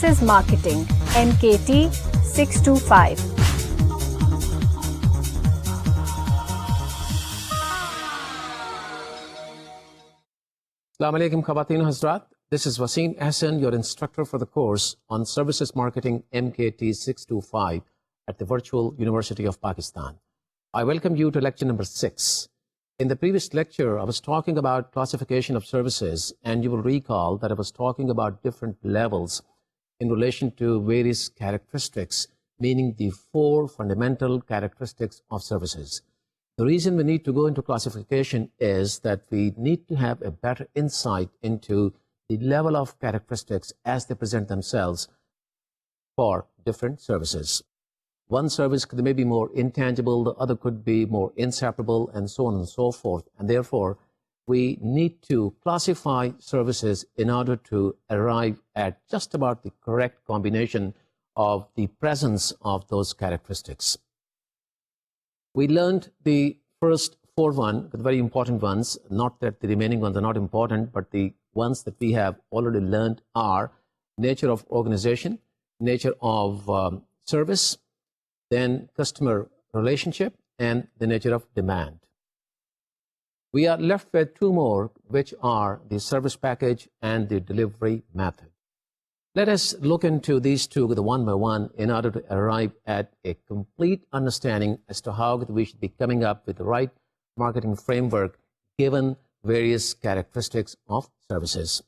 Services Marketing, MKT 625. Assalamu alaikum Khawateen Hazrat. This is Wasim Ahsan, your instructor for the course on Services Marketing MKT 625 at the Virtual University of Pakistan. I welcome you to lecture number 6. In the previous lecture, I was talking about classification of services, and you will recall that I was talking about different levels in relation to various characteristics, meaning the 4 fundamental characteristics of services. The reason we need to go into classification is that we need to have a better insight into the level of characteristics as they present themselves for different services. One service may be more intangible, the other could be more inseparable, and so on and so forth. And therefore, we need to classify services in order to arrive at just about the correct combination of the presence of those characteristics. We learned the first 4 the very important ones, not that the remaining ones are not important, but the ones that we have already learned are nature of organization, nature of service, then customer relationship, and the nature of demand. We are left with 2 more, which are the service package and the delivery method. Let us look into these 2 one by one in order to arrive at a complete understanding as to how we should be coming up with the right marketing framework given various characteristics of services.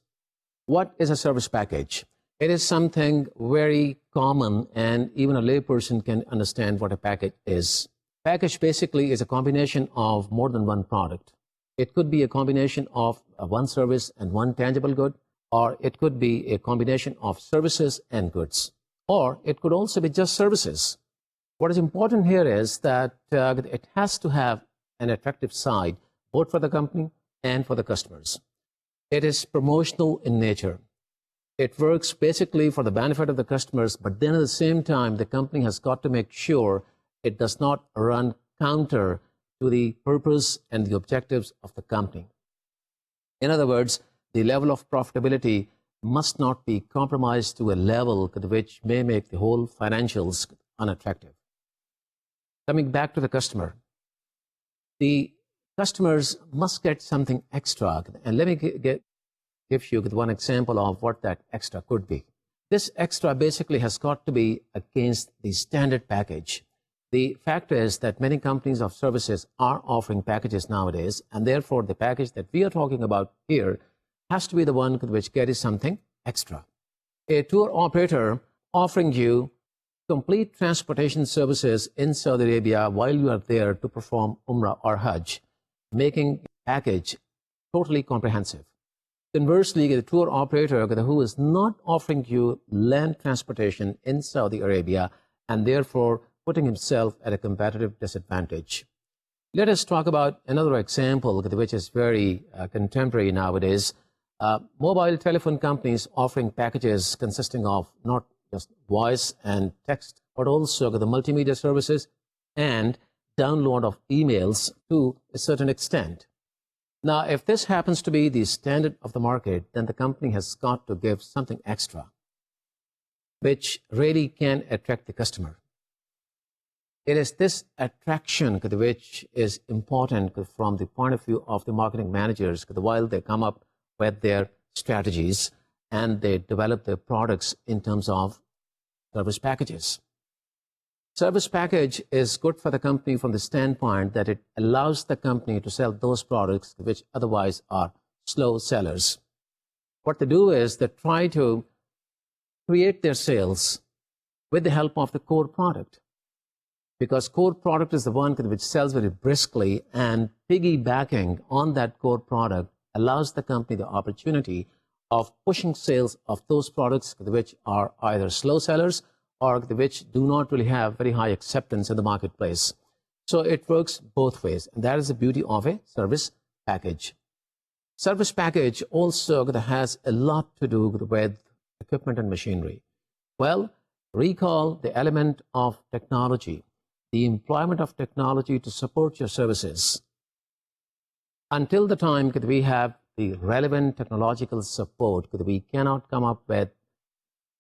What is a service package? It is something very common, and even a layperson can understand what a package is. Package basically is a combination of more than one product. It could be a combination of one service and one tangible good, or it could be a combination of services and goods, or it could also be just services. What is important here is that it has to have an attractive side, both for the company and for the customers. It is promotional in nature. It works basically for the benefit of the customers, but then at the same time, the company has got to make sure it does not run counter to the purpose and the objectives of the company. In other words, the level of profitability must not be compromised to a level which may make the whole financials unattractive. Coming back to the customer, the customers must get something extra, and let me give you one example of what that extra could be. This extra basically has got to be against the standard package. The fact is that many companies of services are offering packages nowadays, and therefore the package that we are talking about here has to be the one which carries something extra. A tour operator offering you complete transportation services in Saudi Arabia while you are there to perform Umrah or Hajj, making the package totally comprehensive. Conversely, the tour operator who is not offering you land transportation in Saudi Arabia and therefore putting himself at a competitive disadvantage. Let us talk about another example which is very contemporary nowadays. Mobile telephone companies offering packages consisting of not just voice and text, but also the multimedia services and download of emails to a certain extent. Now, if this happens to be the standard of the market, then the company has got to give something extra, which really can attract the customer. It is this attraction which is important from the point of view of the marketing managers while they come up with their strategies and they develop their products in terms of service packages. Service package is good for the company from the standpoint that it allows the company to sell those products which otherwise are slow sellers. What they do is they try to create their sales with the help of the core product, because core product is the one which sells very briskly, and piggybacking on that core product allows the company the opportunity of pushing sales of those products which are either slow sellers or which do not really have very high acceptance in the marketplace. So it works both ways, and that is the beauty of a service package. Service package also has a lot to do with equipment and machinery. Well, recall the element of technology, the employment of technology to support your services. Until the time we have the relevant technological support, we cannot come up with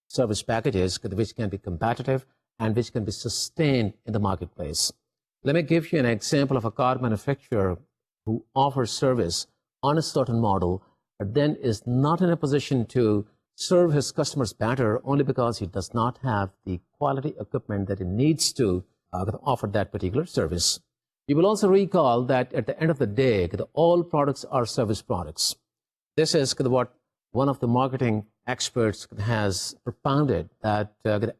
service packages which can be competitive and which can be sustained in the marketplace. Let me give you an example of a car manufacturer who offers service on a certain model, but then is not in a position to serve his customers better only because he does not have the quality equipment that he needs to offer that particular service. You will also recall that at the end of the day, all products are service products. This is what one of the marketing experts has propounded, that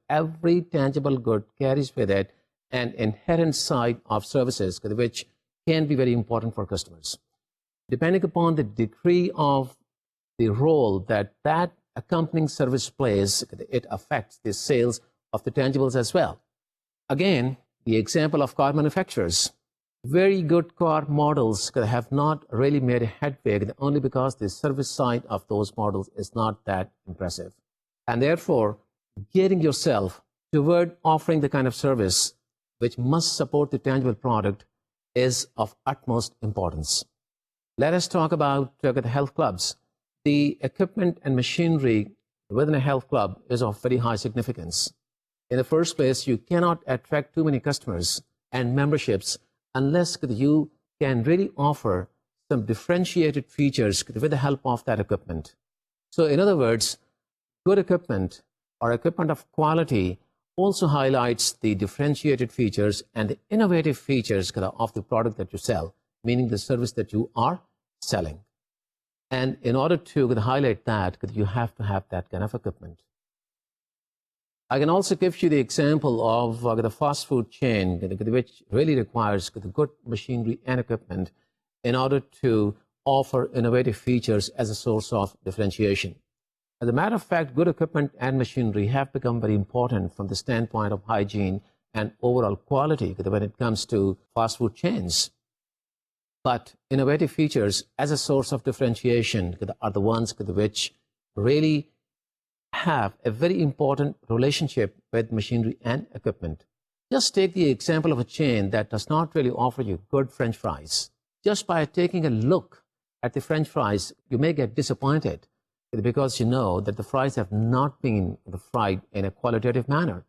every tangible good carries with it an inherent side of services which can be very important for customers. Depending upon the degree of the role that accompanying service plays, it affects the sales of the tangibles as well. Again, the example of car manufacturers. Very good car models have not really made a headway only because the service side of those models is not that impressive. And therefore, gearing yourself toward offering the kind of service which must support the tangible product is of utmost importance. Let us talk about the health clubs. The equipment and machinery within a health club is of very high significance. In the first place, you cannot attract too many customers and memberships unless you can really offer some differentiated features with the help of that equipment. So in other words, good equipment or equipment of quality also highlights the differentiated features and the innovative features of the product that you sell, meaning the service that you are selling. And in order to highlight that, you have to have that kind of equipment. I can also give you the example of the fast food chain, which really requires good machinery and equipment in order to offer innovative features as a source of differentiation. As a matter of fact, good equipment and machinery have become very important from the standpoint of hygiene and overall quality when it comes to fast food chains. But innovative features as a source of differentiation are the ones which really have a very important relationship with machinery and equipment. Just take the example of a chain that does not really offer you good French fries. Just by taking a look at the French fries, you may get disappointed because you know that the fries have not been fried in a qualitative manner.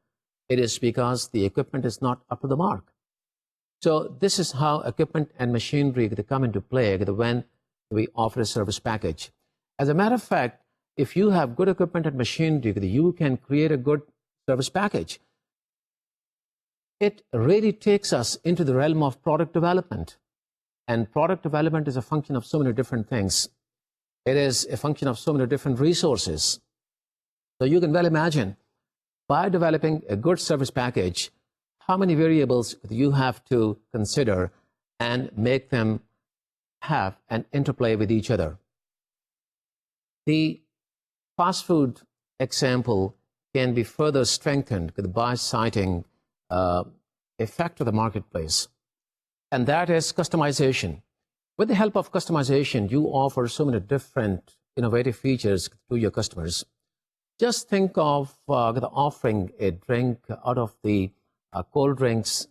It is because the equipment is not up to the mark. So this is how equipment and machinery come into play when we offer a service package. As a matter of fact, if you have good equipment and machinery, you can create a good service package. It really takes us into the realm of product development. And product development is a function of so many different things. It is a function of so many different resources. So you can well imagine, by developing a good service package, how many variables you have to consider and make them have an interplay with each other. The fast food example can be further strengthened by citing a fact of the marketplace, and that is customization. With the help of customization, you offer so many different innovative features to your customers. Just think of offering a drink out of the cold drinks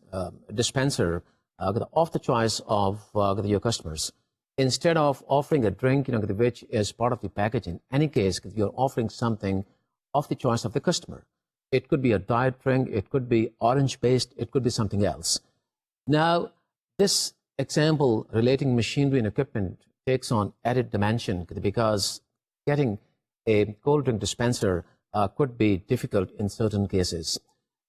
dispenser of the choice of your customers. Instead of offering a drink which is part of the package, in any case, you're offering something of the choice of the customer. It could be a diet drink, it could be orange-based, it could be something else. Now, this example relating machinery and equipment takes on added dimension because getting a cold drink dispenser could be difficult in certain cases.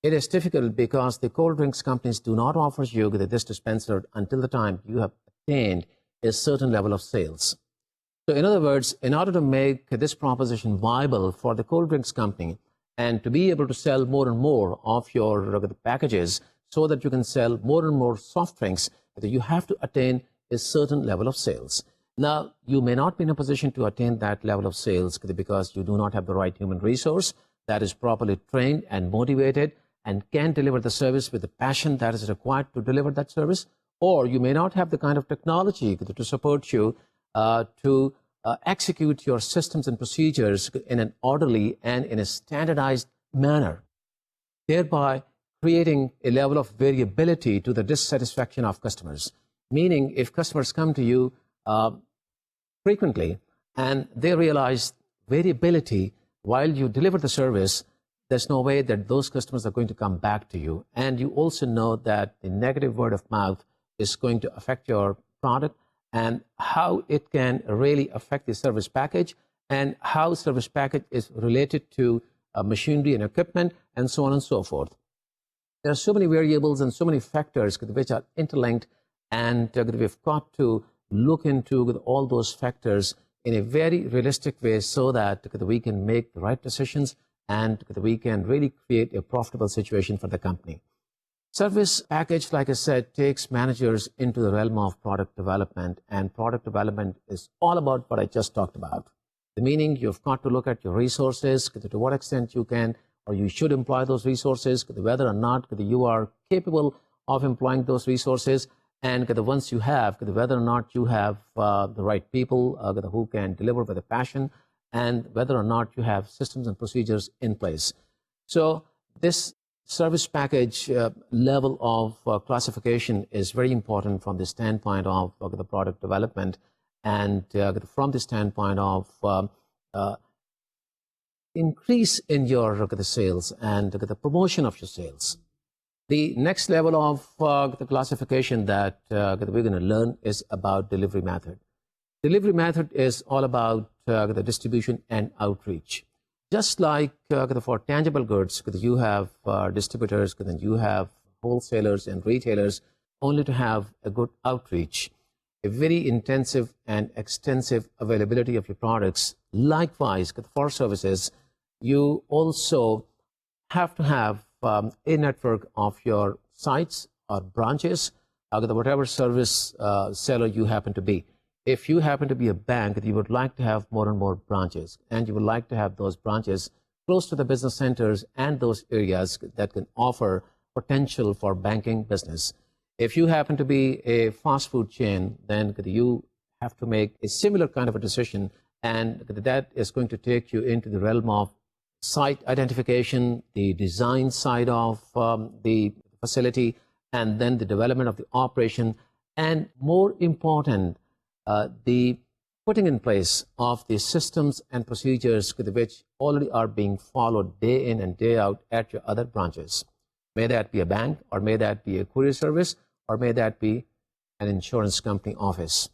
It is difficult because the cold drinks companies do not offer you this dispenser until the time you have attained a certain level of sales. So in other words, in order to make this proposition viable for the cold drinks company and to be able to sell more and more of your packages so that you can sell more and more soft drinks, you have to attain a certain level of sales. Now, you may not be in a position to attain that level of sales because you do not have the right human resource that is properly trained and motivated and can deliver the service with the passion that is required to deliver that service, or you may not have the kind of technology to support you to execute your systems and procedures in an orderly and in a standardized manner, thereby creating a level of variability to the dissatisfaction of customers. Meaning, if customers come to you frequently and they realize variability while you deliver the service, there's no way that those customers are going to come back to you. And you also know that the negative word of mouth is going to affect your product and how it can really affect the service package and how service package is related to machinery and equipment and so on and so forth. There are so many variables and so many factors which are interlinked, and we've got to look into all those factors in a very realistic way so that we can make the right decisions and we can really create a profitable situation for the company. Service package, like I said, takes managers into the realm of product development, and product development is all about what I just talked about. The meaning, you've got to look at your resources, to what extent you can or you should employ those resources, whether or not you are capable of employing those resources, and once you have, whether or not you have the right people who can deliver with a passion, and whether or not you have systems and procedures in place. So this service package level of classification is very important from the standpoint of the product development, and from the standpoint of increase in your the sales and the promotion of your sales. The next level of the classification that we're going to learn is about delivery method. Delivery method is all about the distribution and outreach. Just like for tangible goods, you have distributors, you have wholesalers and retailers, only to have a good outreach, a very intensive and extensive availability of your products. Likewise, for services, you also have to have a network of your sites or branches, whatever service seller you happen to be. If you happen to be a bank, you would like to have more and more branches, and you would like to have those branches close to the business centers and those areas that can offer potential for banking business. If you happen to be a fast food chain, then you have to make a similar kind of a decision, and that is going to take you into the realm of site identification, the design side of the facility, and then the development of the operation, and more important, the putting in place of the systems and procedures which already are being followed day in and day out at your other branches. May that be a bank, or may that be a courier service, or may that be an insurance company office.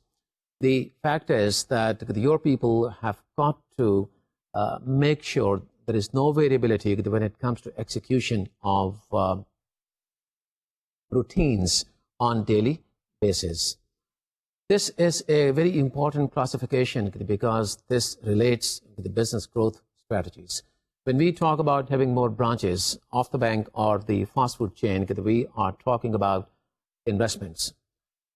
The fact is that your people have got to make sure there is no variability when it comes to execution of routines on daily basis. This is a very important classification because this relates to the business growth strategies. When we talk about having more branches of the bank or the fast food chain, we are talking about investments.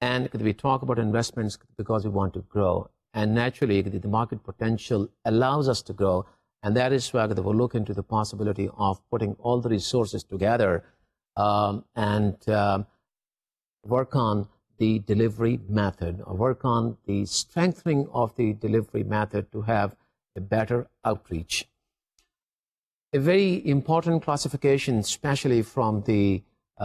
And we talk about investments because we want to grow. And naturally, the market potential allows us to grow. And that is why we'll look into the possibility of putting all the resources together and work on the delivery method, or work on the strengthening of the delivery method to have a better outreach. A very important classification, especially from the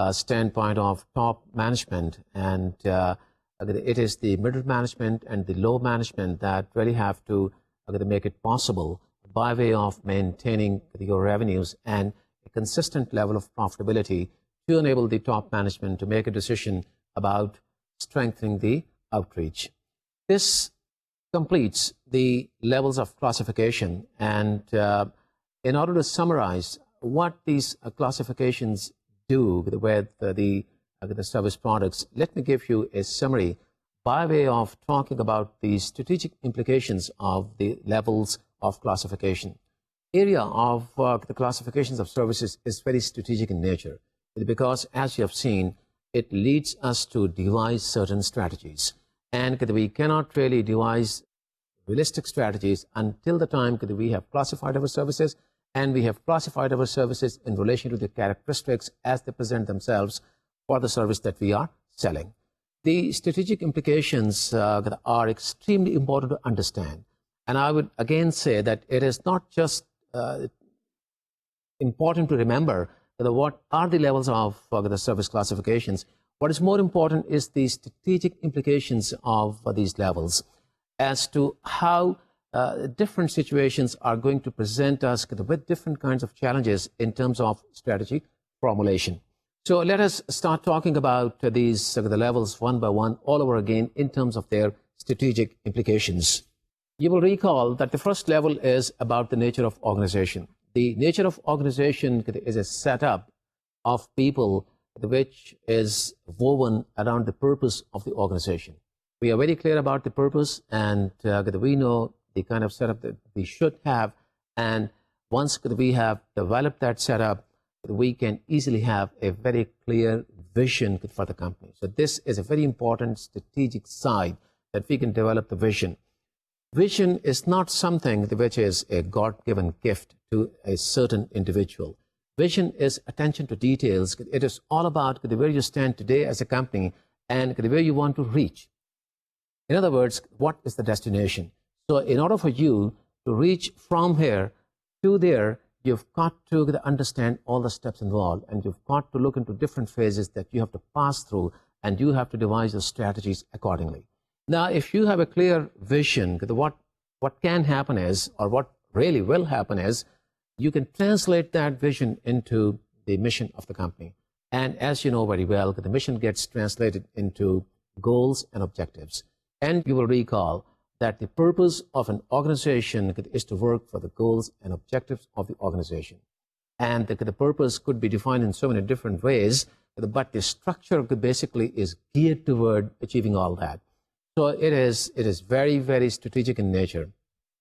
standpoint of top management, and it is the middle management and the low management that really have to make it possible by way of maintaining your revenues and a consistent level of profitability to enable the top management to make a decision about strengthening the outreach. This completes the levels of classification, and in order to summarize what these classifications do with the service products, let me give you a summary by way of talking about the strategic implications of the levels of classification. Area of the classifications of services is very strategic in nature because, as you have seen, it leads us to devise certain strategies. And we cannot really devise realistic strategies until the time we have classified our services, and we have classified our services in relation to the characteristics as they present themselves for the service that we are selling. The strategic implications are extremely important to understand. And I would again say that it is not just important to remember what are the levels of the service classifications. What is more important is the strategic implications of these levels as to how different situations are going to present us with different kinds of challenges in terms of strategy formulation. So let us start talking about these the levels one by one all over again in terms of their strategic implications. You will recall that the first level is about the nature of organization. The nature of organization is a setup of people which is woven around the purpose of the organization. We are very clear about the purpose, and we know the kind of setup that we should have, and once we have developed that setup, we can easily have a very clear vision for the company. So this is a very important strategic side, that we can develop the vision. Vision is not something which is a God-given gift to a certain individual. Vision is attention to details. It is all about where you stand today as a company and where you want to reach. In other words, what is the destination? So in order for you to reach from here to there, you've got to understand all the steps involved, and you've got to look into different phases that you have to pass through, and you have to devise your strategies accordingly. Now, if you have a clear vision, what can happen is, or what really will happen is, you can translate that vision into the mission of the company. And as you know very well, the mission gets translated into goals and objectives. And you will recall that the purpose of an organization is to work for the goals and objectives of the organization. And the purpose could be defined in so many different ways, but the structure basically is geared toward achieving all that. So it is very, very strategic in nature.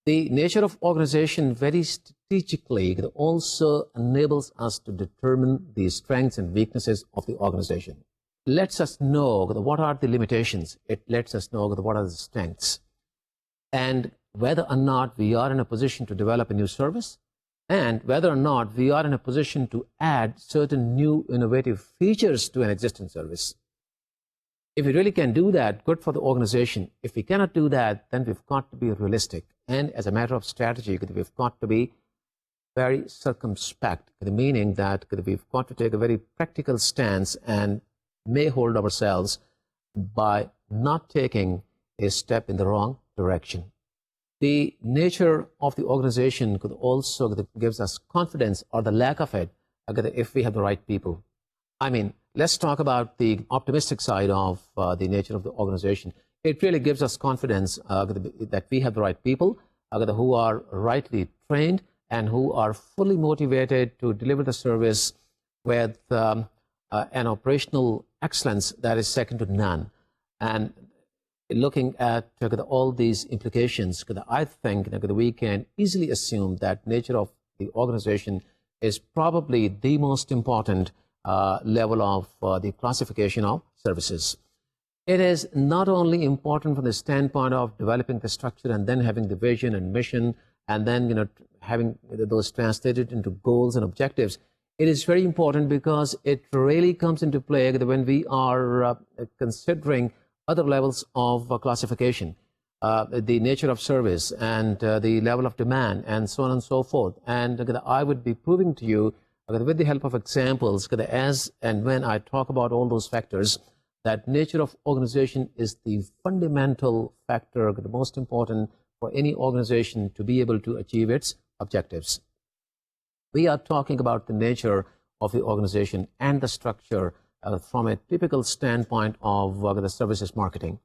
The nature of organization very strategically also enables us to determine the strengths and weaknesses of the organization. Lets us know what are the limitations. It lets us know what are the strengths, and whether or not we are in a position to develop a new service, and whether or not we are in a position to add certain new innovative features to an existing service. If we really can do that, good for the organization. If we cannot do that, then we've got to be realistic. And as a matter of strategy, we've got to be very circumspect, meaning that we've got to take a very practical stance and may hold ourselves by not taking a step in the wrong direction. The nature of the organization could also gives us confidence, or the lack of it, if we have the right people. I mean, let's talk about the optimistic side of the nature of the organization. It really gives us confidence that we have the right people who are rightly trained and who are fully motivated to deliver the service with an operational excellence that is second to none. And looking at all these implications, I think we can easily assume that nature of the organization is probably the most important level of the classification of services. It is not only important from the standpoint of developing the structure and then having the vision and mission, and then having those translated into goals and objectives. It is very important because it really comes into play when we are considering other levels of classification, the nature of service and the level of demand and so on and so forth. And I would be proving to you with the help of examples as and when I talk about all those factors, that nature of organization is the fundamental factor, the most important for any organization to be able to achieve its objectives. We are talking about the nature of the organization and the structure from a typical standpoint of the services marketing.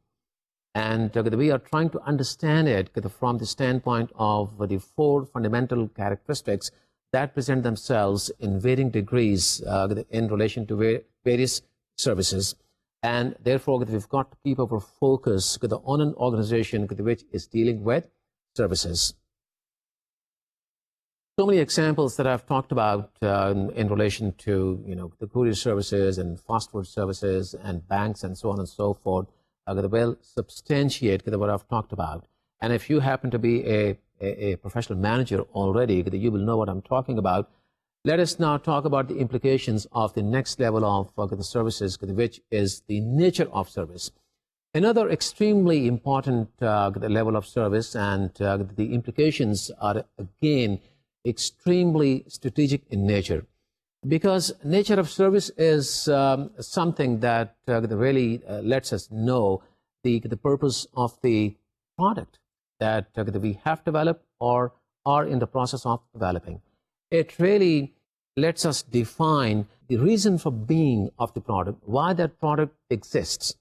And we are trying to understand it from the standpoint of the four fundamental characteristics that present themselves in varying degrees in relation to various services. And therefore, we've got to keep our focus on an organization which is dealing with services. So many examples that I've talked about in relation to the courier services and fast food services and banks and so on and so forth will substantiate what I've talked about. And if you happen to be a professional manager already, you will know what I'm talking about. Let us now talk about the implications of the next level of the services, which is the nature of service. Another extremely important level of service, and the implications are again extremely strategic in nature, because nature of service is something that really lets us know the purpose of the product. that we have developed or are in the process of developing. It really lets us define the reason for being of the product, why that product exists,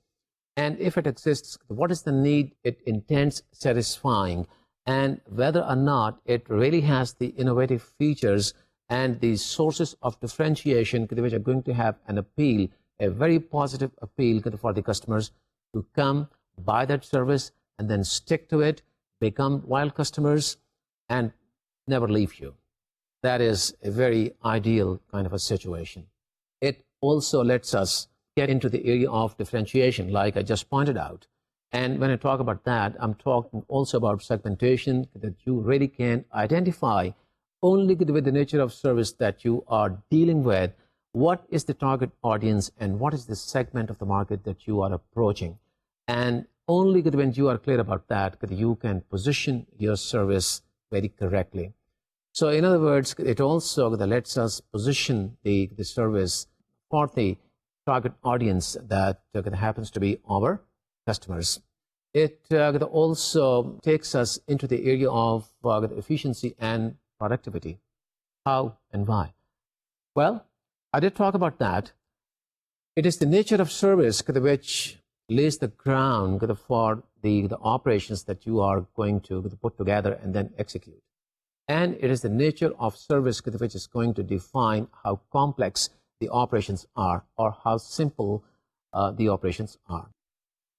and if it exists, what is the need it intends satisfying, and whether or not it really has the innovative features and the sources of differentiation which are going to have an appeal, a very positive appeal for the customers to come, buy that service, and then stick to it, become loyal customers, and never leave you. That is a very ideal kind of a situation. It also lets us get into the area of differentiation, like I just pointed out. And when I talk about that, I'm talking also about segmentation, that you really can identify only with the nature of service that you are dealing with, what is the target audience and what is the segment of the market that you are approaching. And only when you are clear about that, you can position your service very correctly. So in other words, it also lets us position the service for the target audience that happens to be our customers. It also takes us into the area of efficiency and productivity. How and why? Well, I did talk about that. It is the nature of service which lays the ground for the operations that you are going to put together and then execute. And it is the nature of service which is going to define how complex the operations are or how simple the operations are.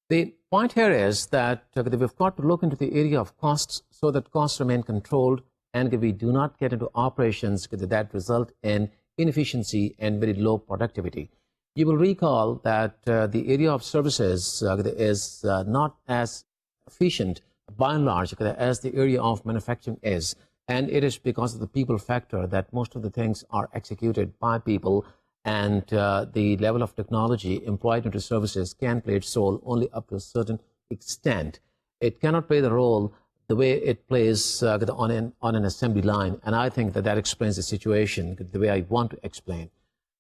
The point here is that we've got to look into the area of costs so that costs remain controlled and we do not get into operations that result in inefficiency and very low productivity. You will recall that the area of services is not as efficient by and large as the area of manufacturing is. And it is because of the people factor that most of the things are executed by people, and the level of technology employed into services can play its role only up to a certain extent. It cannot play the role the way it plays on an assembly line, and I think that explains the situation the way I want to explain.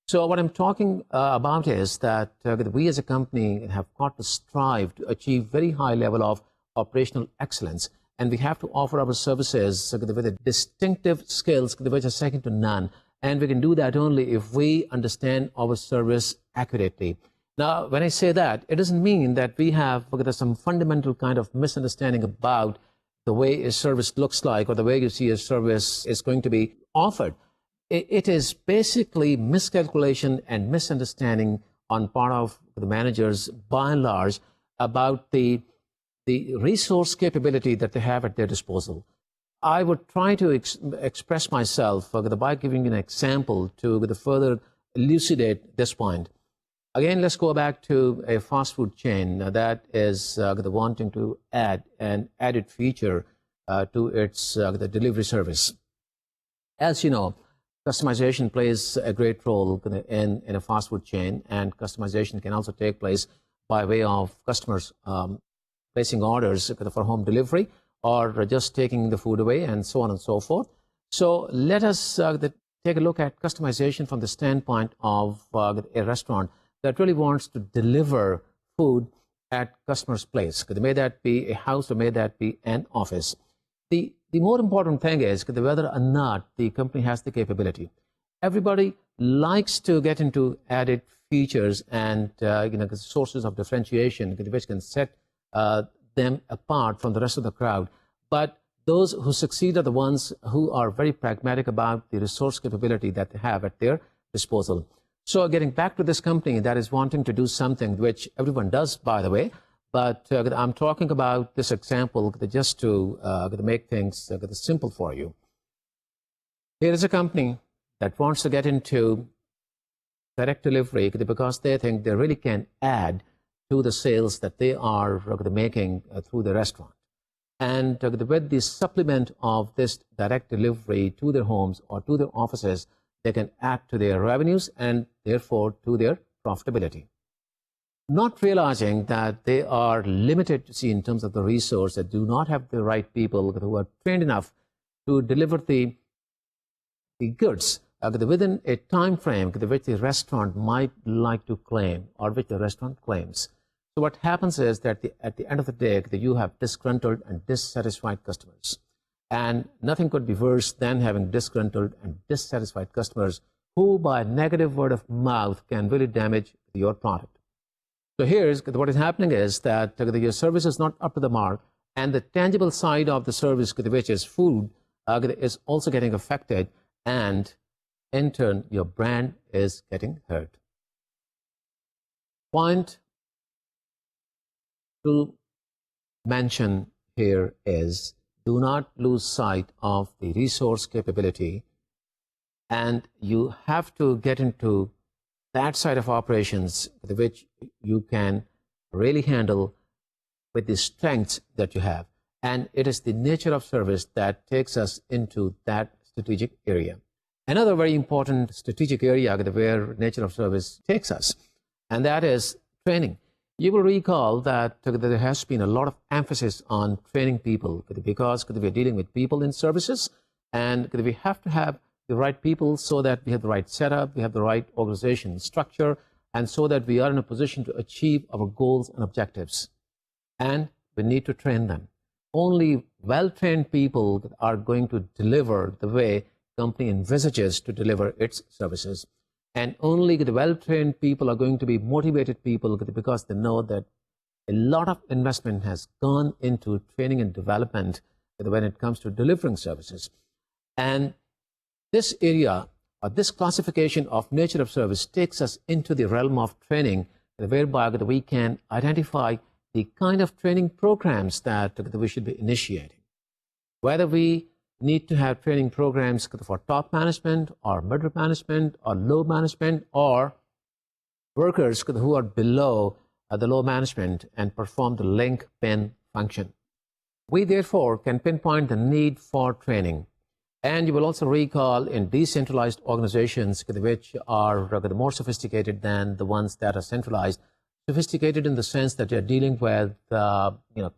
So what I'm talking about is that we as a company have got to strive to achieve very high level of operational excellence, and we have to offer our services with a distinctive skills which are second to none. And we can do that only if we understand our service accurately. Now, when I say that, it doesn't mean that we have some fundamental kind of misunderstanding about the way a service looks like or the way you see a service is going to be offered. It is basically miscalculation and misunderstanding on part of the managers, by and large, about the resource capability that they have at their disposal. I would try to express myself by giving an example to further elucidate this point. Again, let's go back to a fast food chain that is wanting to add an added feature to its the delivery service. As you know, customization plays a great role in a fast food chain, and customization can also take place by way of customers placing orders for home delivery or just taking the food away and so on and so forth. So let us take a look at customization from the standpoint of a restaurant that really wants to deliver food at customer's place. May that be a house or may that be an office. The more important thing is whether or not the company has the capability. Everybody likes to get into added features and sources of differentiation which can set them apart from the rest of the crowd. But those who succeed are the ones who are very pragmatic about the resource capability that they have at their disposal. So getting back to this company that is wanting to do something which everyone does, by the way, but I'm talking about this example just to make things simple for you. Here is a company that wants to get into direct delivery because they think they really can add to the sales that they are making through the restaurant. And with the supplement of this direct delivery to their homes or to their offices, they can add to their revenues and therefore to their profitability. Not realizing that they are limited to see in terms of the resource, that do not have the right people who are trained enough to deliver the goods within a time frame which the restaurant might like to claim or which the restaurant claims. So what happens is that at the end of the day, you have disgruntled and dissatisfied customers. And nothing could be worse than having disgruntled and dissatisfied customers who, by negative word of mouth, can really damage your product. So here's what is happening is that your service is not up to the mark, and the tangible side of the service, which is food, is also getting affected, and in turn, your brand is getting hurt. Point to mention here is, do not lose sight of the resource capability, and you have to get into that side of operations which you can really handle with the strengths that you have. And it is the nature of service that takes us into that strategic area. Another very important strategic area where nature of service takes us, and that is training. You will recall that there has been a lot of emphasis on training people because we are dealing with people in services, and we have to have the right people so that we have the right setup, we have the right organization structure, and so that we are in a position to achieve our goals and objectives. And we need to train them. Only well-trained people are going to deliver the way company envisages to deliver its services. And only the well-trained people are going to be motivated people because they know that a lot of investment has gone into training and development when it comes to delivering services. And this area, or this classification of nature of service, takes us into the realm of training, whereby we can identify the kind of training programs that we should be initiating. Whether we need to have training programs for top management or middle management or low management, or workers who are below the low management and perform the link pin function. We therefore can pinpoint the need for training. And you will also recall in decentralized organizations which are more sophisticated than the ones that are centralized, sophisticated in the sense that they're dealing with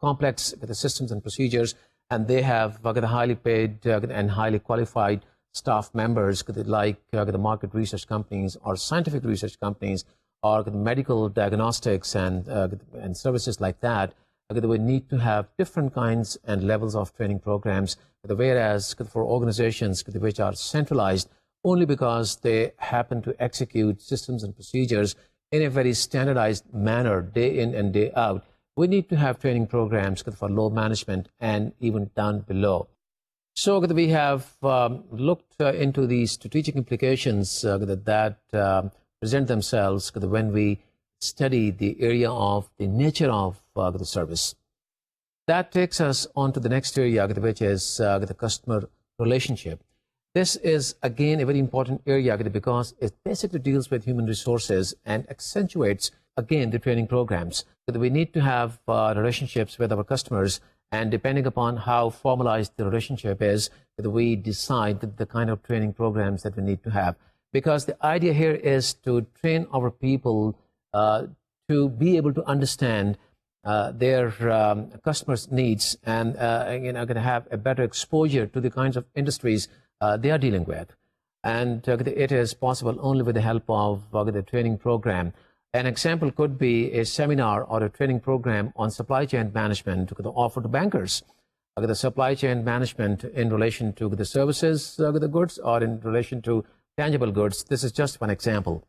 complex systems and procedures, and they have highly paid and highly qualified staff members like the market research companies or scientific research companies or medical diagnostics and services like that. We need to have different kinds and levels of training programs, whereas for organizations which are centralized only because they happen to execute systems and procedures in a very standardized manner day in and day out, we need to have training programs for low management and even down below. So we have looked into the strategic implications that present themselves when we study the area of the nature of the service. That takes us on to the next area, which is the customer relationship. This is again a very important area because it basically deals with human resources and accentuates again the training programs. We need to have relationships with our customers, and depending upon how formalized the relationship is, we decide the kind of training programs that we need to have. Because the idea here is to train our people to be able to understand their customers' needs and going to have a better exposure to the kinds of industries they are dealing with. And it is possible only with the help of the training program. An example could be a seminar or a training program on supply chain management offered to bankers. The supply chain management in relation to the services, the goods, or in relation to tangible goods. This is just one example.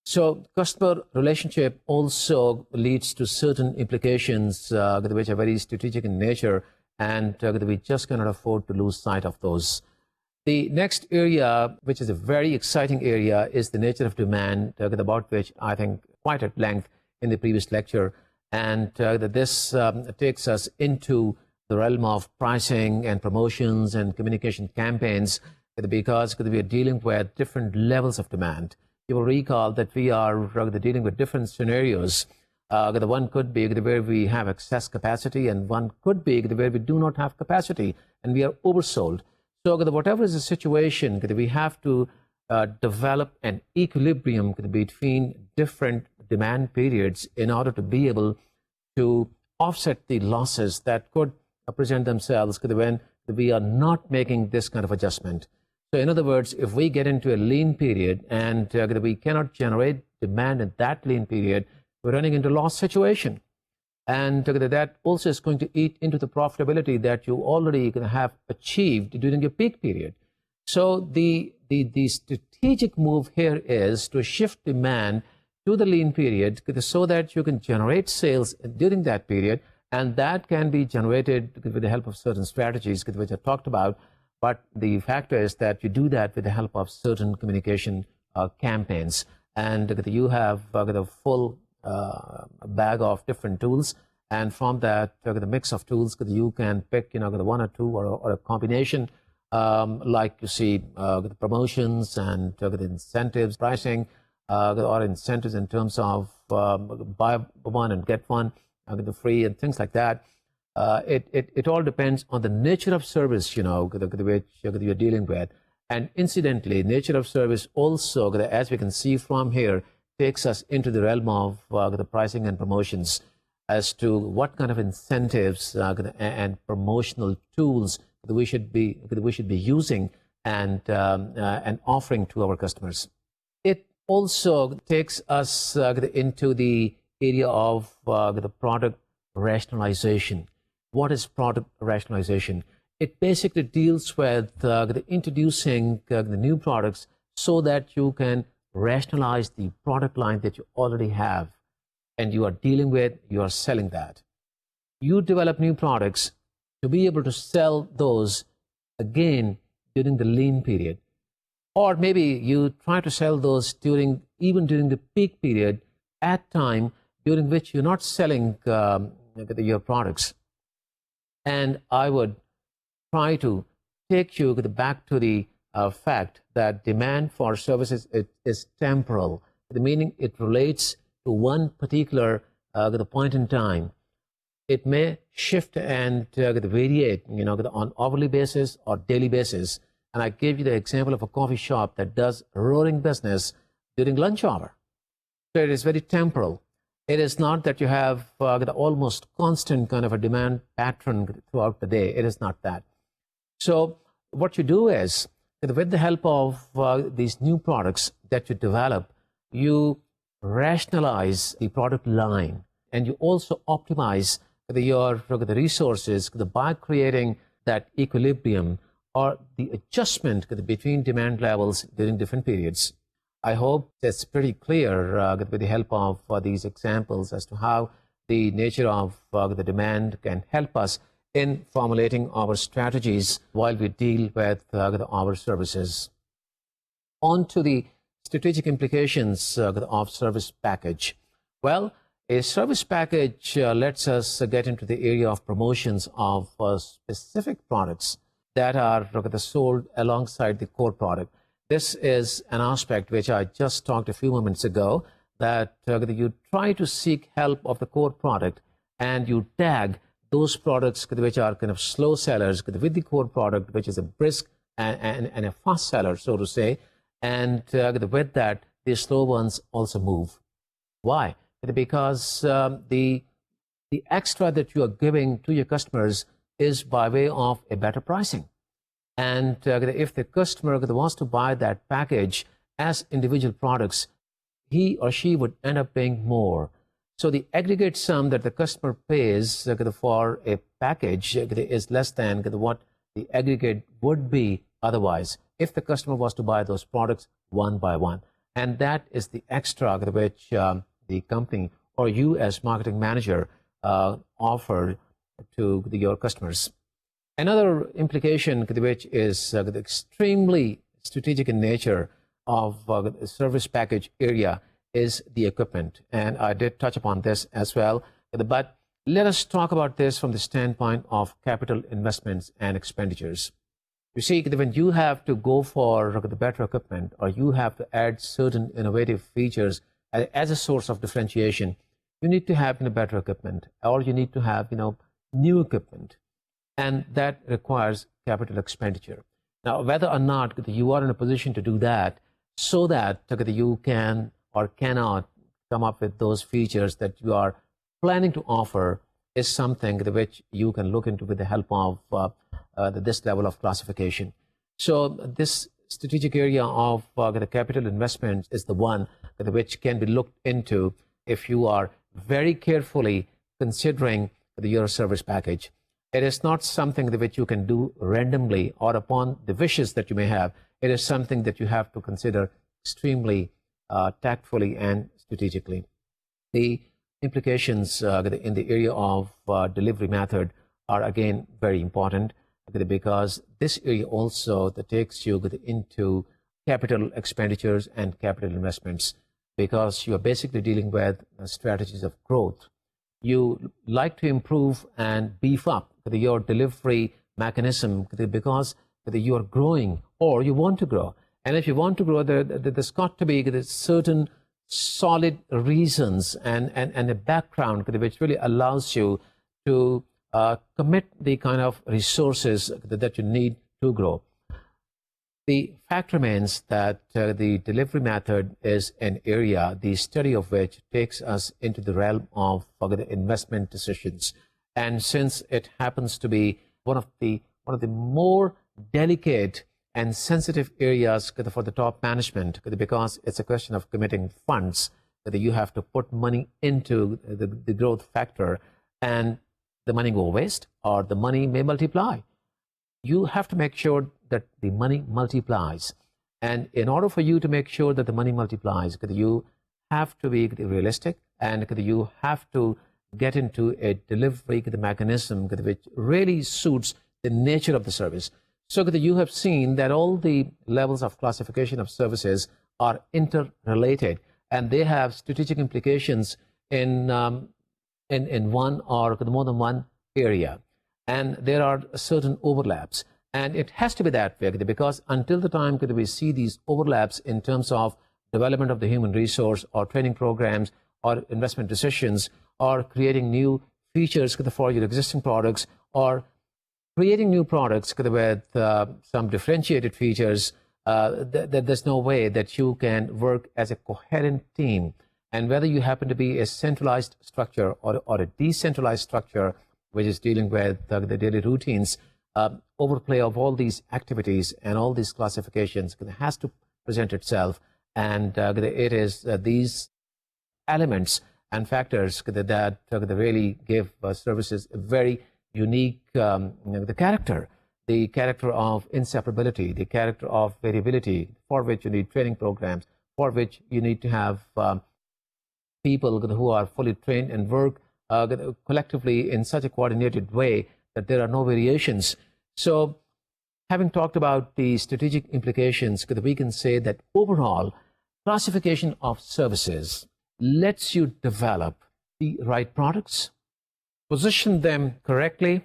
So customer relationship also leads to certain implications which are very strategic in nature, and we just cannot afford to lose sight of those. The next area, which is a very exciting area, is the nature of demand, about which I think quite at length in the previous lecture. And this takes us into the realm of pricing and promotions and communication campaigns, because we are dealing with different levels of demand. You will recall that we are dealing with different scenarios. The one could be where we have excess capacity, and one could be where we do not have capacity and we are oversold. So whatever is the situation, we have to develop an equilibrium between different demand periods in order to be able to offset the losses that could present themselves when we are not making this kind of adjustment. So in other words, if we get into a lean period and we cannot generate demand in that lean period, we're running into loss situation. And that also is going to eat into the profitability that you already going to have achieved during your peak period. So the strategic move here is to shift demand to the lean period so that you can generate sales during that period, and that can be generated with the help of certain strategies which I talked about. But the factor is that you do that with the help of certain communication campaigns, and you have the full bag of different tools, and from that the mix of tools you can pick the one or two or a combination, like you see the promotions and the incentives, pricing, or incentives in terms of buy one and get one the free and things like that. It all depends on the nature of service which you're dealing with. And incidentally, nature of service also, as we can see from here, takes us into the realm of the pricing and promotions as to what kind of incentives and promotional tools we should be using and offering to our customers. It also takes us into the area of the product rationalization. What is product rationalization? It basically deals with introducing the new products so that you can rationalize the product line that you already have and you are dealing with, you are selling that. You develop new products to be able to sell those again during the lean period. Or maybe you try to sell those even during the peak period at time during which you're not selling your products. And I would try to take you back to the fact that demand for services is temporal, meaning it relates to one particular the point in time. It may shift and variate on hourly basis or daily basis. And I gave you the example of a coffee shop that does roaring business during lunch hour. So it is very temporal. It is not that you have the almost constant kind of a demand pattern throughout the day. It is not that. So what you do is, with the help of these new products that you develop, you rationalize the product line, and you also optimize your resources by creating that equilibrium or the adjustment between demand levels during different periods. I hope that's pretty clear with the help of these examples as to how the nature of the demand can help us in formulating our strategies while we deal with our services. On to the strategic implications of service package. Well, a service package lets us get into the area of promotions of specific products that are sold alongside the core product. This is an aspect which I just talked a few moments ago, that you try to seek help of the core product and you tag those products which are kind of slow sellers with the core product, which is a brisk and a fast seller, so to say. And with that, the slow ones also move. Why? Because the extra that you are giving to your customers is by way of a better pricing. And if the customer wants to buy that package as individual products, he or she would end up paying more. So the aggregate sum that the customer pays for a package is less than what the aggregate would be otherwise if the customer was to buy those products one by one. And that is the extra which the company or you as marketing manager offer to your customers. Another implication which is extremely strategic in nature of the service package area is the equipment. And I did touch upon this as well. But let us talk about this from the standpoint of capital investments and expenditures. You see, when you have to go for the better equipment, or you have to add certain innovative features as a source of differentiation, you need to have better equipment, or you need to have new equipment, and that requires capital expenditure. Now, whether or not you are in a position to do that, so that you can or cannot come up with those features that you are planning to offer, is something which you can look into with the help of this level of classification. So this strategic area of the capital investment is the one which can be looked into if you are very carefully considering your service package. It is not something that which you can do randomly or upon the wishes that you may have. It is something that you have to consider extremely tactfully and strategically. The implications in the area of delivery method are again very important, because this area also that takes you into capital expenditures and capital investments, because you are basically dealing with strategies of growth. You like to improve and beef up your delivery mechanism because you are growing or you want to grow. And if you want to grow, there's got to be certain solid reasons and a background which really allows you to commit the kind of resources that you need to grow. The fact remains that the delivery method is an area, the study of which takes us into the realm of investment decisions. And since it happens to be one of the more delicate and sensitive areas for the top management, because it's a question of committing funds, that you have to put money into the growth factor, and the money go waste or the money may multiply. You have to make sure that the money multiplies. And in order for you to make sure that the money multiplies, you have to be realistic, and you have to get into a delivery mechanism which really suits the nature of the service. So you have seen that all the levels of classification of services are interrelated, and they have strategic implications in one or more than one area. And there are certain overlaps. And it has to be that way, because until the time we see these overlaps in terms of development of the human resource or training programs or investment decisions or creating new features for your existing products or creating new products with some differentiated features, there's no way that you can work as a coherent team. And whether you happen to be a centralized structure or a decentralized structure, which is dealing with the daily routines, overplay of all these activities and all these classifications has to present itself. And it is these elements and factors that really give services a very unique the character of inseparability, the character of variability, for which you need training programs, for which you need to have people who are fully trained and work collectively in such a coordinated way that there are no variations. So having talked about the strategic implications, we can say that overall classification of services lets you develop the right products, position them correctly,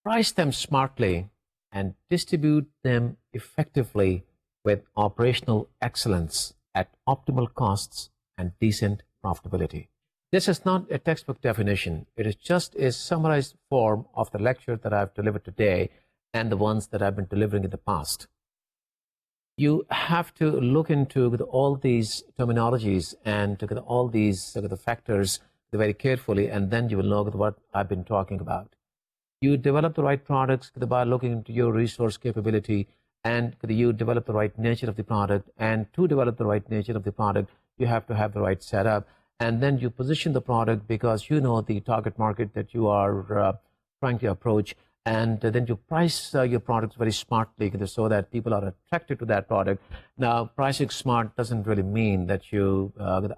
price them smartly, and distribute them effectively with operational excellence at optimal costs and decent profitability. This is not a textbook definition. It is just a summarized form of the lecture that I've delivered today and the ones that I've been delivering in the past. You have to look into all these terminologies and all these the factors very carefully, and then you will know what I've been talking about. You develop the right products by looking into your resource capability, and you develop the right nature of the product. And to develop the right nature of the product, you have to have the right setup. And then you position the product because you know the target market that you are trying to approach. And then you price your products very smartly so that people are attracted to that product. Now, pricing smart doesn't really mean that you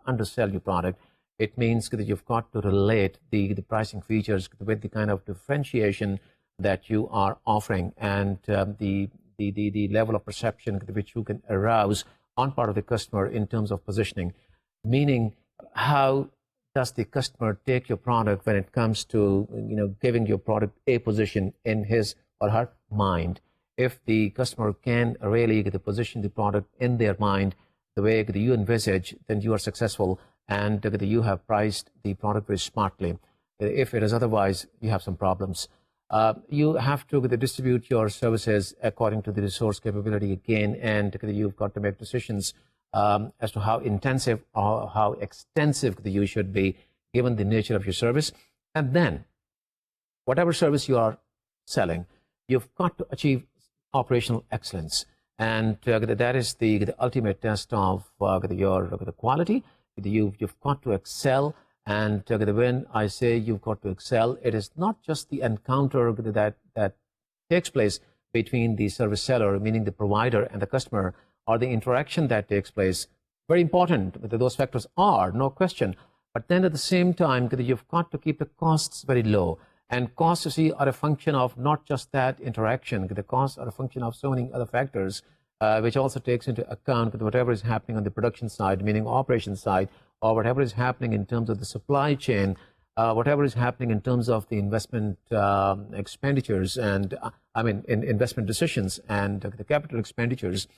undersell your product. It means that you've got to relate the pricing features with the kind of differentiation that you are offering, and the level of perception which you can arouse on part of the customer in terms of positioning. Meaning, how does the customer take your product when it comes to giving your product a position in his or her mind? If the customer can really position the product in their mind the way you envisage, then you are successful, and you have priced the product very smartly. If it is otherwise, you have some problems. You have to distribute your services according to the resource capability again, and you've got to make decisions as to how intensive or how extensive you should be given the nature of your service. And then, whatever service you are selling, you've got to achieve operational excellence. And that is the ultimate test of your quality You've got to excel. And when I say you've got to excel, it is not just the encounter that takes place between the service seller, meaning the provider, and the customer, or the interaction that takes place. Very important. Those factors are, no question. But then at the same time, you've got to keep the costs very low. And costs, you see, are a function of not just that interaction. The costs are a function of so many other factors, which also takes into account whatever is happening on the production side, meaning operation side, or whatever is happening in terms of the supply chain, whatever is happening in terms of the investment expenditures and, in investment decisions and the capital expenditures.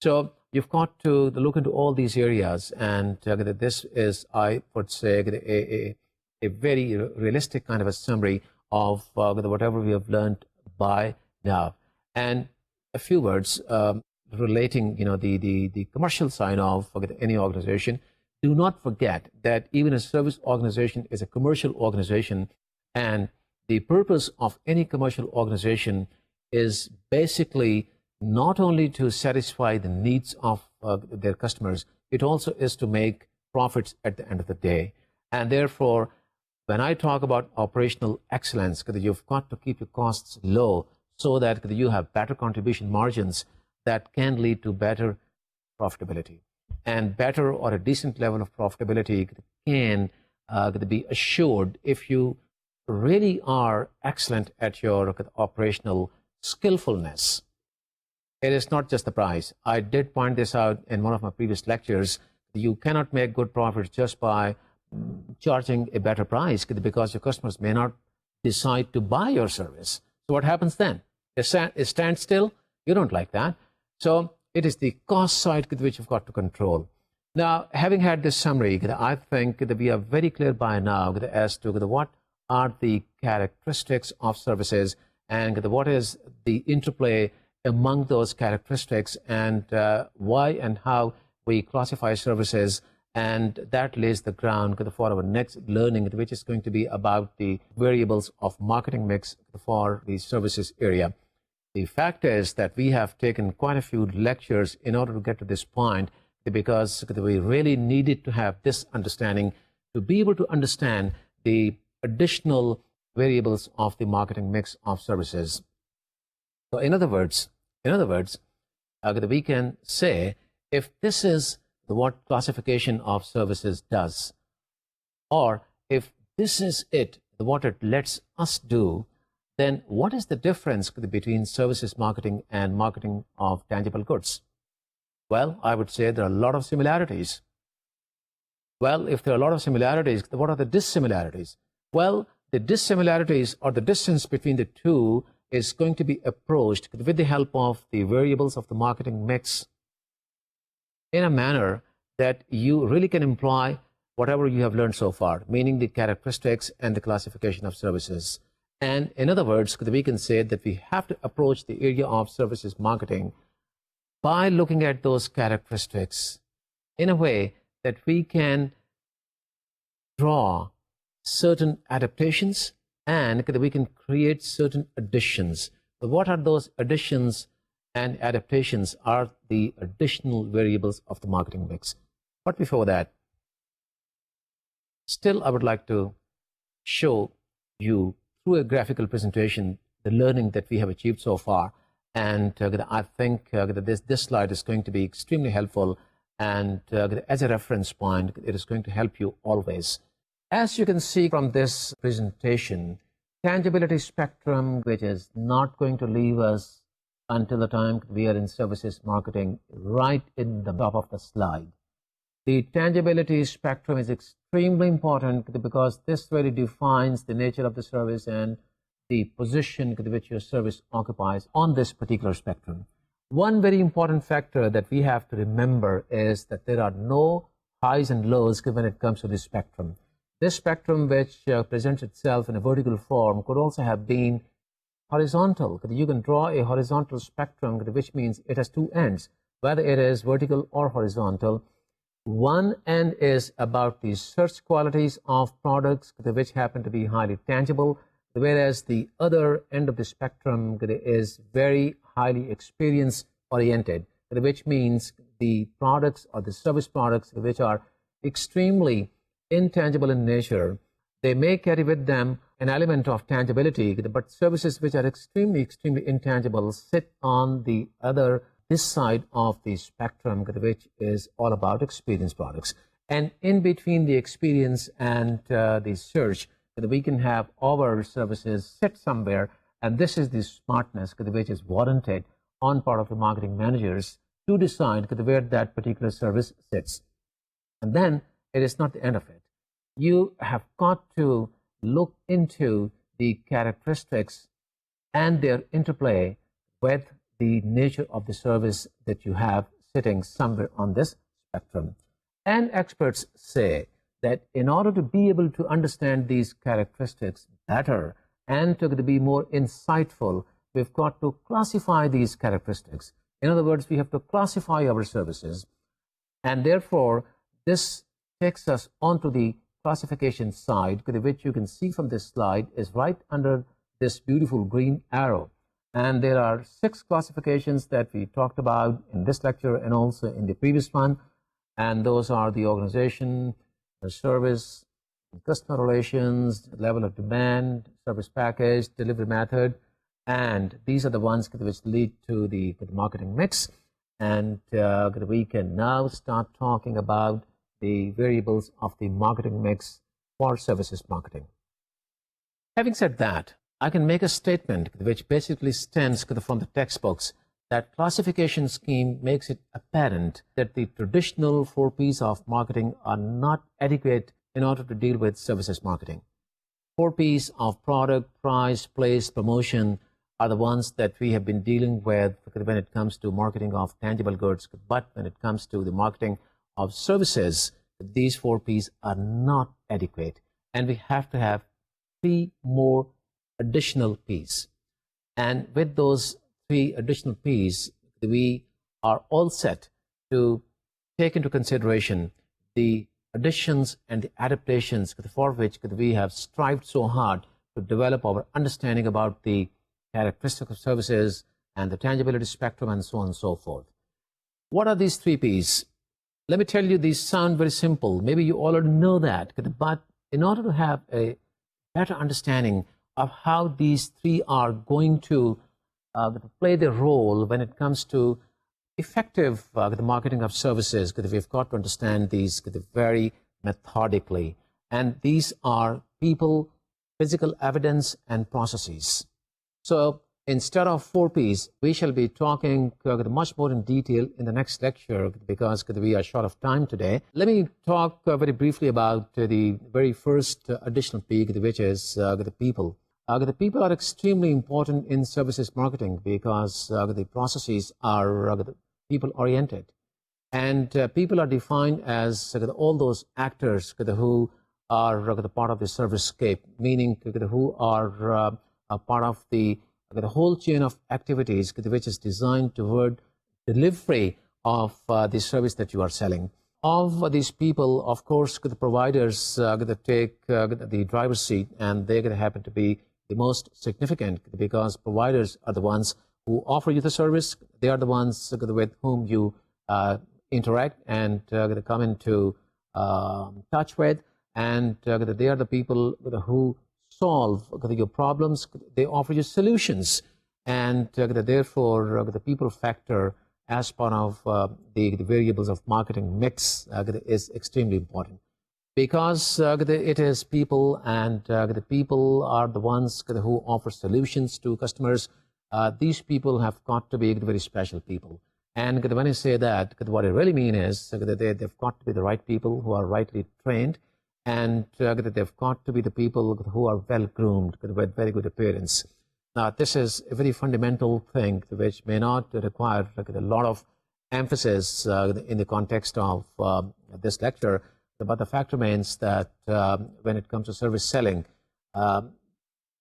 So you've got to look into all these areas, and this is, I would say, a very realistic kind of a summary of whatever we have learned by now. And a few words relating, the commercial side of any organization. Do not forget that even a service organization is a commercial organization, and the purpose of any commercial organization is basically not only to satisfy the needs of their customers, it also is to make profits at the end of the day. And therefore, when I talk about operational excellence, you've got to keep your costs low so that you have better contribution margins that can lead to better profitability. And better or a decent level of profitability can be assured if you really are excellent at your operational skillfulness. It is not just the price. I did point this out in one of my previous lectures. You cannot make good profits just by charging a better price, because your customers may not decide to buy your service. So what happens then? It stands still? You don't like that. So it is the cost side which you've got to control. Now, having had this summary, I think that we are very clear by now as to what are the characteristics of services and what is the interplay among those characteristics, and why and how we classify services. And that lays the ground for our next learning, which is going to be about the variables of marketing mix for the services area. The fact is that we have taken quite a few lectures in order to get to this point, because we really needed to have this understanding to be able to understand the additional variables of the marketing mix of services. So in other words, we can say, if this is what classification of services does, or if this is what it lets us do, then what is the difference between services marketing and marketing of tangible goods? Well, I would say there are a lot of similarities. Well, if there are a lot of similarities, what are the dissimilarities? Well, the dissimilarities, or the distance between the two, is going to be approached with the help of the variables of the marketing mix in a manner that you really can imply whatever you have learned so far, meaning the characteristics and the classification of services. And in other words, we can say that we have to approach the area of services marketing by looking at those characteristics in a way that we can draw certain adaptations, and we can create certain additions. So what are those additions and adaptations? Are the additional variables of the marketing mix. But before that, still I would like to show you through a graphical presentation the learning that we have achieved so far. And I think that this slide is going to be extremely helpful, and as a reference point, it is going to help you always. As you can see from this presentation, tangibility spectrum, which is not going to leave us until the time we are in services marketing, right in the top of the slide. The tangibility spectrum is extremely important because this really defines the nature of the service and the position which your service occupies on this particular spectrum. One very important factor that we have to remember is that there are no highs and lows when it comes to this spectrum. This spectrum, which presents itself in a vertical form, could also have been horizontal. You can draw a horizontal spectrum, which means it has two ends, whether it is vertical or horizontal. One end is about the search qualities of products which happen to be highly tangible, whereas the other end of the spectrum is very highly experience oriented, which means the products or the service products which are extremely intangible in nature. They may carry with them an element of tangibility, but services which are extremely intangible sit on the other, this side of the spectrum, which is all about experience products. And in between the experience and the search, we can have our services sit somewhere, and this is the smartness which is warranted on part of the marketing managers to decide where that particular service sits. And then it is not the end of it. You have got to look into the characteristics and their interplay with the nature of the service that you have sitting somewhere on this spectrum. And experts say that in order to be able to understand these characteristics better and to be more insightful, we've got to classify these characteristics. In other words, we have to classify our services, and therefore this takes us onto the classification side, which you can see from this slide is right under this beautiful green arrow. And there are 6 classifications that we talked about in this lecture and also in the previous one, and those are the organization, the service, customer relations, level of demand, service package, delivery method, and these are the ones which lead to the marketing mix. And we can now start talking about the variables of the marketing mix for services marketing. Having said that, I can make a statement which basically stems from the textbooks that classification scheme makes it apparent that the traditional 4 P's of marketing are not adequate in order to deal with services marketing. 4 P's of product, price, place, promotion are the ones that we have been dealing with when it comes to marketing of tangible goods, but when it comes to the marketing of services, these 4 P's are not adequate, and we have to have 3 more additional P's. And with those 3 additional P's, we are all set to take into consideration the additions and the adaptations for which we have strived so hard to develop our understanding about the characteristics of services and the tangibility spectrum and so on and so forth. What are these 3 P's? Let me tell you, these sound very simple. Maybe you already know that, but in order to have a better understanding of how these 3 are going to play their role when it comes to effective the marketing of services, we've got to understand these very methodically. And these are people, physical evidence, and processes. So instead of 4 P's, we shall be talking much more in detail in the next lecture because we are short of time today. Let me talk very briefly about the very first additional P, which is the people. The people are extremely important in services marketing because the processes are people-oriented. And people are defined as all those actors who are part of the service scape, meaning who are a part of the whole chain of activities which is designed toward delivery of the service that you are selling. Of these people, of course, the providers take the driver's seat, and they're going to happen to be the most significant because providers are the ones who offer you the service. They are the ones with whom you interact and come into touch with, and they are the people who solve your problems. They offer you solutions, and therefore the people factor as part of the variables of marketing mix is extremely important because it is people, and the people are the ones who offer solutions to customers. These people have got to be very special people, and when I say that, what I really mean is that they've got to be the right people who are rightly trained, and they've got to be the people who are well-groomed with very good appearance. Now, this is a very fundamental thing which may not require a lot of emphasis in the context of this lecture, but the fact remains that when it comes to service selling,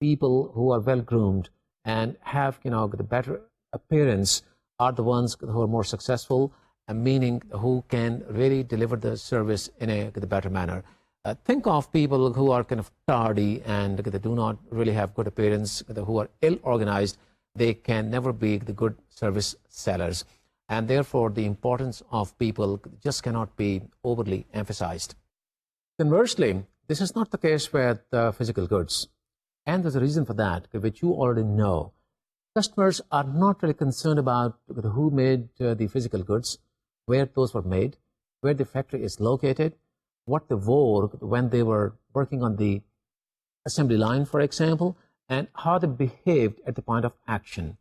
people who are well-groomed and have the better appearance are the ones who are more successful, and meaning who can really deliver the service in a better manner. Think of people who are kind of tardy and they do not really have good appearance, who are ill-organized. They can never be the good service sellers. and therefore the importance of people just cannot be overly emphasized. Conversely, this is not the case with physical goods, and there's a reason for that, which you already know. Customers are not really concerned about who made the physical goods, where those were made, where the factory is located, what they wore when they were working on the assembly line, for example, and how they behaved at the point of action.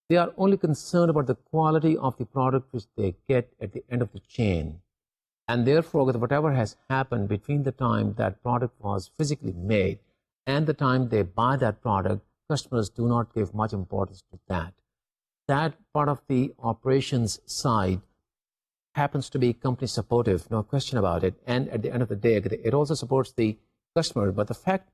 They are only concerned about the quality of the product which they get at the end of the chain. And therefore, whatever has happened between the time that product was physically made and the time they buy that product, customers do not give much importance to that. That part of the operations side happens to be company supportive, no question about it. And at the end of the day, it also supports the customer. But the fact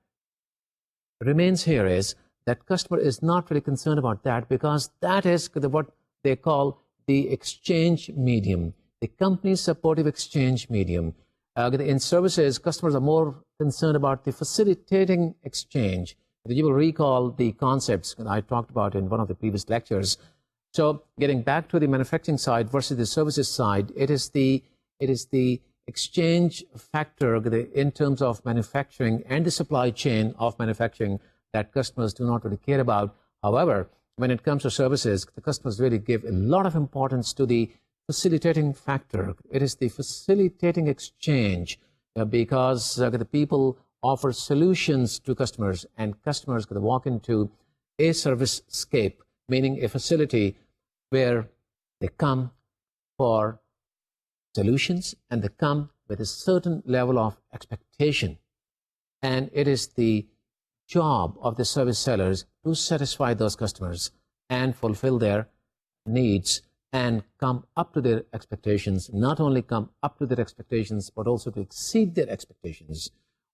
remains here is that customer is not really concerned about that, because that is what they call the exchange medium, the company supportive exchange medium. In services, customers are more concerned about the facilitating exchange. You will recall the concepts that I talked about in one of the previous lectures. So getting back to the manufacturing side versus the services side, it is the exchange factor in terms of manufacturing and the supply chain of manufacturing that customers do not really care about. However, when it comes to services, the customers really give a lot of importance to the facilitating factor. It is the facilitating exchange, because the people offer solutions to customers, and customers can walk into a service scape, meaning a facility where they come for solutions and they come with a certain level of expectation. And it is the job of the service sellers to satisfy those customers and fulfill their needs and come up to their expectations, not only come up to their expectations, but also to exceed their expectations.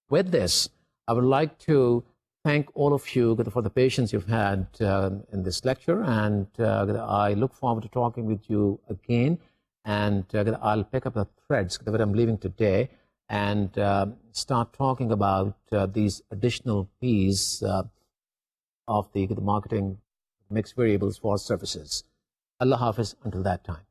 With this, I would like to thank all of you for the patience you've had in this lecture, and I look forward to talking with you again, and I'll pick up the threads that I'm leaving today and start talking about these additional P's of the marketing mixed variables for services. Allah Hafiz until that time.